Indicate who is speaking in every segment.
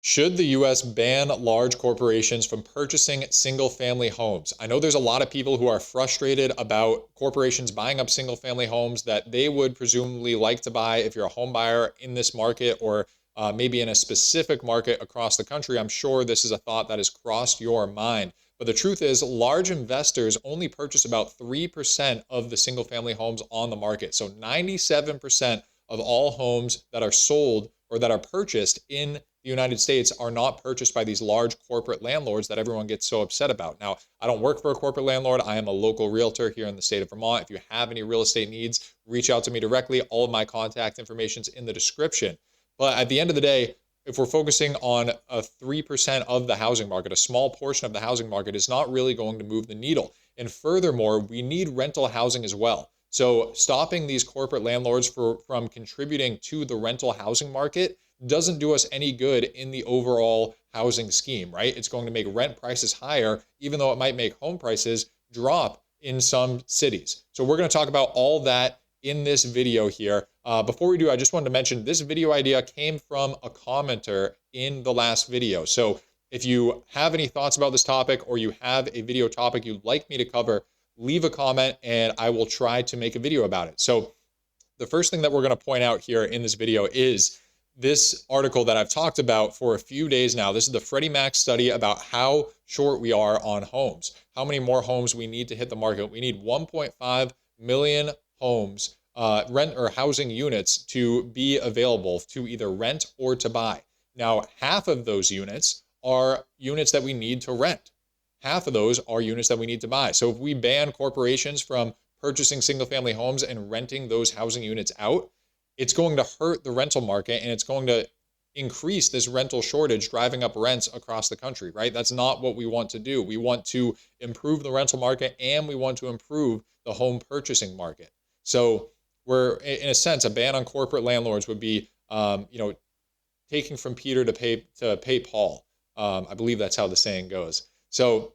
Speaker 1: Should the US ban large corporations from purchasing single family homes? I know there's a lot of people who are frustrated about corporations buying up single family homes that they would presumably like to buy if you're a home buyer in this market or maybe in a specific market across the country. I'm sure this is a thought that has crossed your mind. But the truth is, large investors only purchase about 3% of the single family homes on the market. So 97% of all homes that are sold or that are purchased in the United States are not purchased by these large corporate landlords that everyone gets so upset about. Now, I don't work for a corporate landlord. I am a local realtor here in the state of Vermont. If you have any real estate needs, reach out to me directly. All of my contact information is in the description. But at the end of the day, if we're focusing on a 3% of the housing market, a small portion of the housing market is not really going to move the needle. And furthermore, we need rental housing as well. So stopping these corporate landlords from contributing to the rental housing market doesn't do us any good in the overall housing scheme, right? It's going to make rent prices higher, even though it might make home prices drop in some cities. So we're going to talk about all that in this video here. Before we do, I just wanted to mention this video idea came from a commenter in the last video. So if you have any thoughts about this topic or you have a video topic you'd like me to cover, leave a comment and I will try to make a video about it. So the first thing that we're going to point out here in this video is this article that I've talked about for a few days now. This is the Freddie Mac study about how short we are on homes, how many more homes we need to hit the market. We need 1.5 million homes, rent or housing units to be available to either rent or to buy. Now, half of those units are units that we need to rent. Half of those are units that we need to buy. So if we ban corporations from purchasing single family homes and renting those housing units out, it's going to hurt the rental market and it's going to increase this rental shortage, driving up rents across the country, right? That's not what we want to do. We want to improve the rental market and we want to improve the home purchasing market. So we're, in a sense, a ban on corporate landlords would be, taking from Peter to pay Paul. I believe that's how the saying goes. So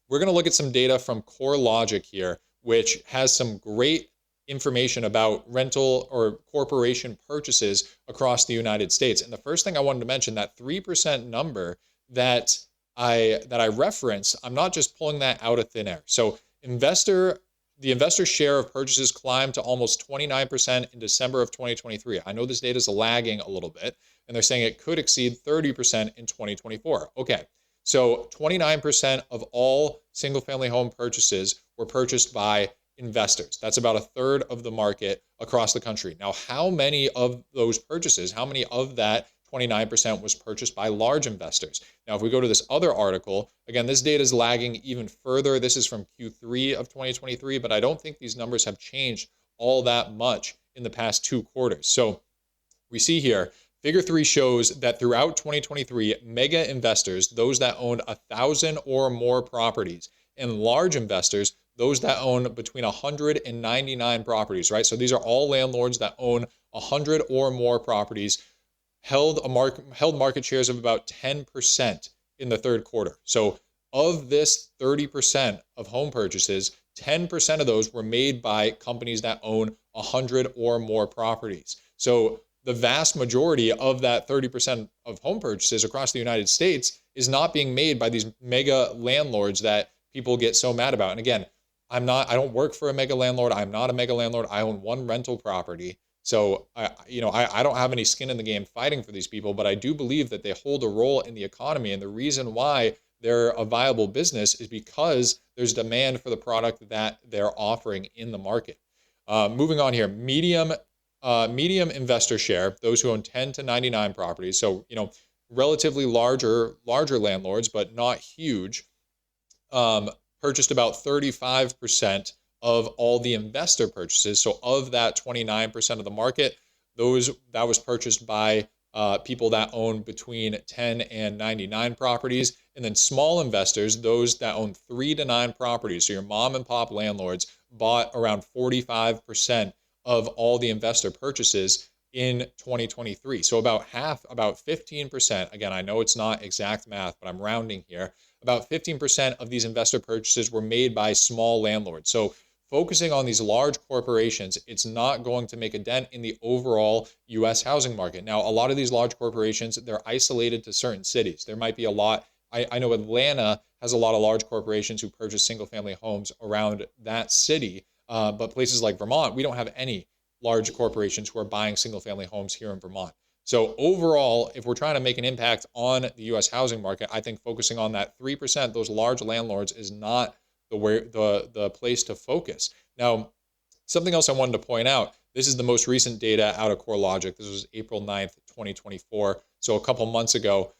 Speaker 1: we're going to look at some data from CoreLogic here, which has some great information about rental or corporation purchases across the United States. And the first thing I wanted to mention, that 3% number that I referenced, I'm not just pulling that out of thin air. So the investor share of purchases climbed to almost 29% in December of 2023. I know this data is lagging a little bit, and they're saying it could exceed 30% in 2024. Okay, so 29% of all single-family home purchases were purchased by investors. That's about a third of the market across the country. Now, how many of those purchases, how many of that 29% was purchased by large investors? Now, if we go to this other article, again, this data is lagging even further. This is from Q3 of 2023, but I don't think these numbers have changed all that much in the past 2 quarters. So we see here, Figure 3 shows that throughout 2023, mega investors, those that owned 1,000 or more properties, and large investors, those that own between 100 and 99 properties, right? So these are all landlords that own 100 or more properties, held market shares of about 10% in the third quarter. So of this 30% of home purchases, 10% of those were made by companies that own 100 or more properties. So the vast majority of that 30% of home purchases across the United States is not being made by these mega landlords that people get so mad about. And again, I don't work for a mega landlord. I'm not a mega landlord. I own one rental property. So I don't have any skin in the game fighting for these people, but I do believe that they hold a role in the economy. And the reason why they're a viable business is because there's demand for the product that they're offering in the market. Moving on here, medium investor share, those who own 10 to 99 properties. So, relatively larger landlords, but not huge, purchased about 35% of all the investor purchases. So of that 29% of the market, that was purchased by people that own between 10 and 99 properties. And then small investors, those that own 3 to 9 properties. So your mom and pop landlords bought around 45% of all the investor purchases in 2023. So about half, about 15%, again, I know it's not exact math, but I'm rounding here, about 15% of these investor purchases were made by small landlords. So focusing on these large corporations, it's not going to make a dent in the overall US housing market. Now, a lot of these large corporations, they're isolated to certain cities. There might be a lot, I know Atlanta has a lot of large corporations who purchase single family homes around that city. But places like Vermont, we don't have any large corporations who are buying single family homes here in Vermont. So overall, if we're trying to make an impact on the US housing market, I think focusing on that 3%, those large landlords, is not the place to focus. Now, something else I wanted to point out, this is the most recent data out of CoreLogic. This was April 9th, 2024. So a couple months ago,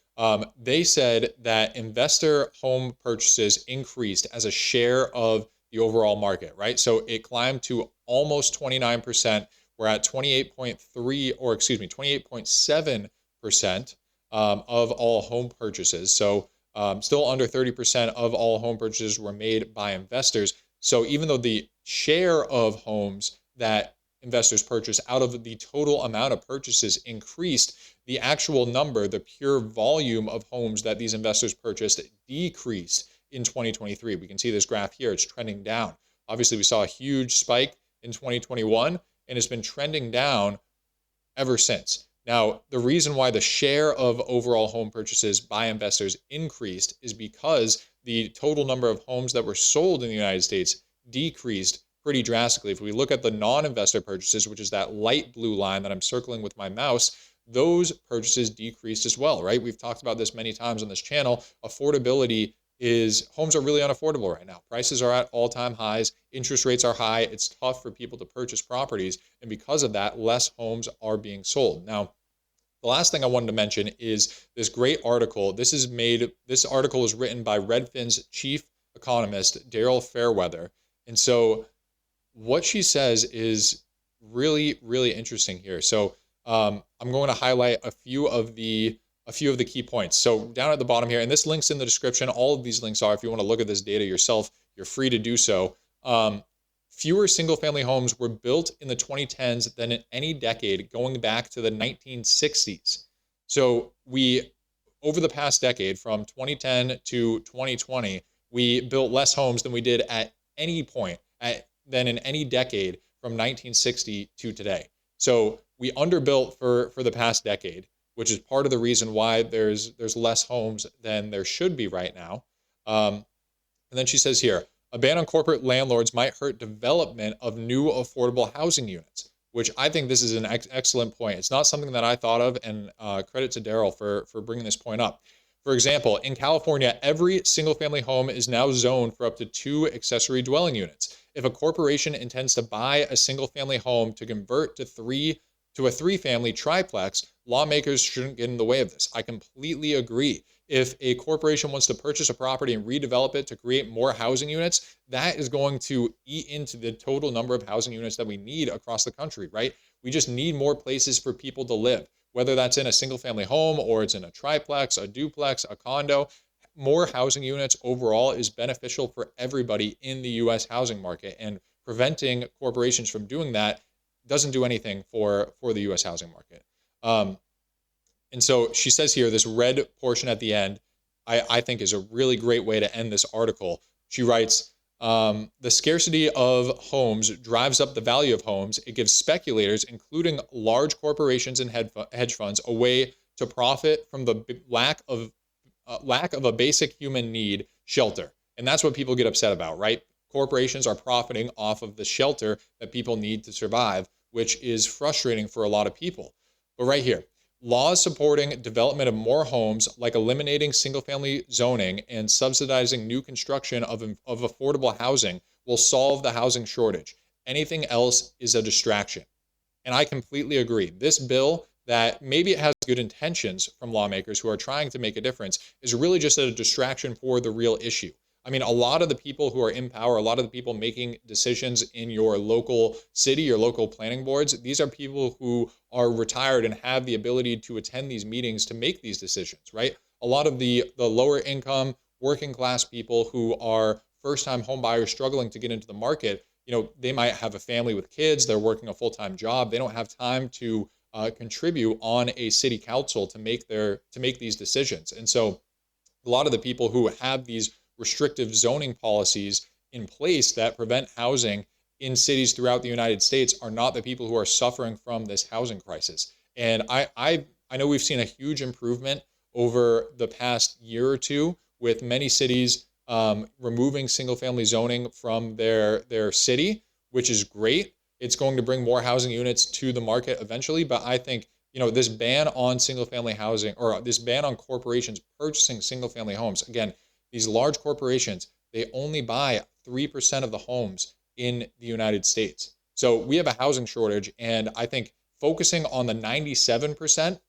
Speaker 1: they said that investor home purchases increased as a share of the overall market, right? So it climbed to almost 29%. We're at 28.3, or excuse me, 28.7% of all home purchases. So still under 30% of all home purchases were made by investors. So even though the share of homes that investors purchase out of the total amount of purchases increased, the actual number, the pure volume of homes that these investors purchased, decreased in 2023. We can see this graph here, it's trending down. Obviously, we saw a huge spike in 2021, and it's been trending down ever since. Now, the reason why the share of overall home purchases by investors increased is because the total number of homes that were sold in the United States decreased pretty drastically. If we look at the non-investor purchases, which is that light blue line that I'm circling with my mouse, those purchases decreased as well, right? We've talked about this many times on this channel. Affordability is, homes are really unaffordable right now. Prices are at all-time highs. Interest rates are high. It's tough for people to purchase properties. And because of that, less homes are being sold. Now, the last thing I wanted to mention is this great article. This article is written by Redfin's chief economist, Daryl Fairweather. And so what she says is really, really interesting here. So I'm going to highlight a few of the key points. So down at the bottom here, and this link's in the description. All of these links are, if you want to look at this data yourself, you're free to do so. Fewer single-family homes were built in the 2010s than in any decade going back to the 1960s. So over the past decade, from 2010 to 2020, we built less homes than we did at any point than in any decade from 1960 to today. So we underbuilt for the past decade, which is part of the reason why there's less homes than there should be right now. And then she says here, a ban on corporate landlords might hurt development of new affordable housing units, which I think this is an excellent point. It's not something that I thought of, and credit to Daryl for bringing this point up. For example, in California, every single-family home is now zoned for up to 2 accessory dwelling units. If a corporation intends to buy a single-family home to convert to a 3-family triplex, lawmakers shouldn't get in the way of this. I completely agree. If a corporation wants to purchase a property and redevelop it to create more housing units, that is going to eat into the total number of housing units that we need across the country, right? We just need more places for people to live, whether that's in a single family home or it's in a triplex, a duplex, a condo. More housing units overall is beneficial for everybody in the US housing market, and preventing corporations from doing that doesn't do anything for the US housing market. And so she says here, this red portion at the end, I think is a really great way to end this article. She writes, the scarcity of homes drives up the value of homes. It gives speculators, including large corporations and hedge funds, a way to profit from the lack of a basic human need, shelter. And that's what people get upset about, right? Corporations are profiting off of the shelter that people need to survive, which is frustrating for a lot of people. But right here, laws supporting development of more homes, like eliminating single-family zoning and subsidizing new construction of affordable housing, will solve the housing shortage. Anything else is a distraction. And I completely agree. This bill, that maybe it has good intentions from lawmakers who are trying to make a difference, is really just a distraction for the real issue. I mean, a lot of the people who are in power, a lot of the people making decisions in your local city, your local planning boards, these are people who are retired and have the ability to attend these meetings to make these decisions, right? A lot of the lower income, working class people who are first-time home buyers struggling to get into the market, they might have a family with kids, they're working a full-time job, they don't have time to contribute on a city council to make these decisions. And so a lot of the people who have these restrictive zoning policies in place that prevent housing in cities throughout the United States are not the people who are suffering from this housing crisis. And I know we've seen a huge improvement over the past year or two with many cities removing single family zoning from their city, which is great. It's going to bring more housing units to the market eventually. But I think, this ban on single family housing, or this ban on corporations purchasing single family homes, again, these large corporations, they only buy 3% of the homes in the United States. So we have a housing shortage, and I think focusing on the 97%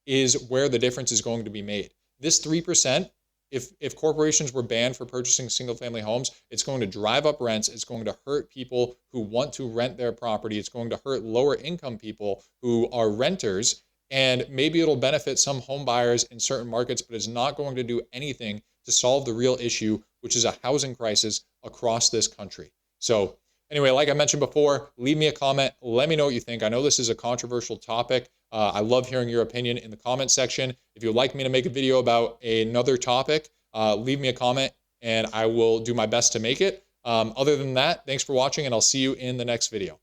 Speaker 1: is where the difference is going to be made. This 3%, if corporations were banned for purchasing single family homes, it's going to drive up rents. It's going to hurt people who want to rent their property. It's going to hurt lower income people who are renters. And maybe it'll benefit some home buyers in certain markets, but it's not going to do anything to solve the real issue, which is a housing crisis across this country. So anyway, like I mentioned before, leave me a comment. Let me know what you think. I know this is a controversial topic. I love hearing your opinion in the comment section. If you'd like me to make a video about another topic, leave me a comment and I will do my best to make it. Other than that, thanks for watching, and I'll see you in the next video.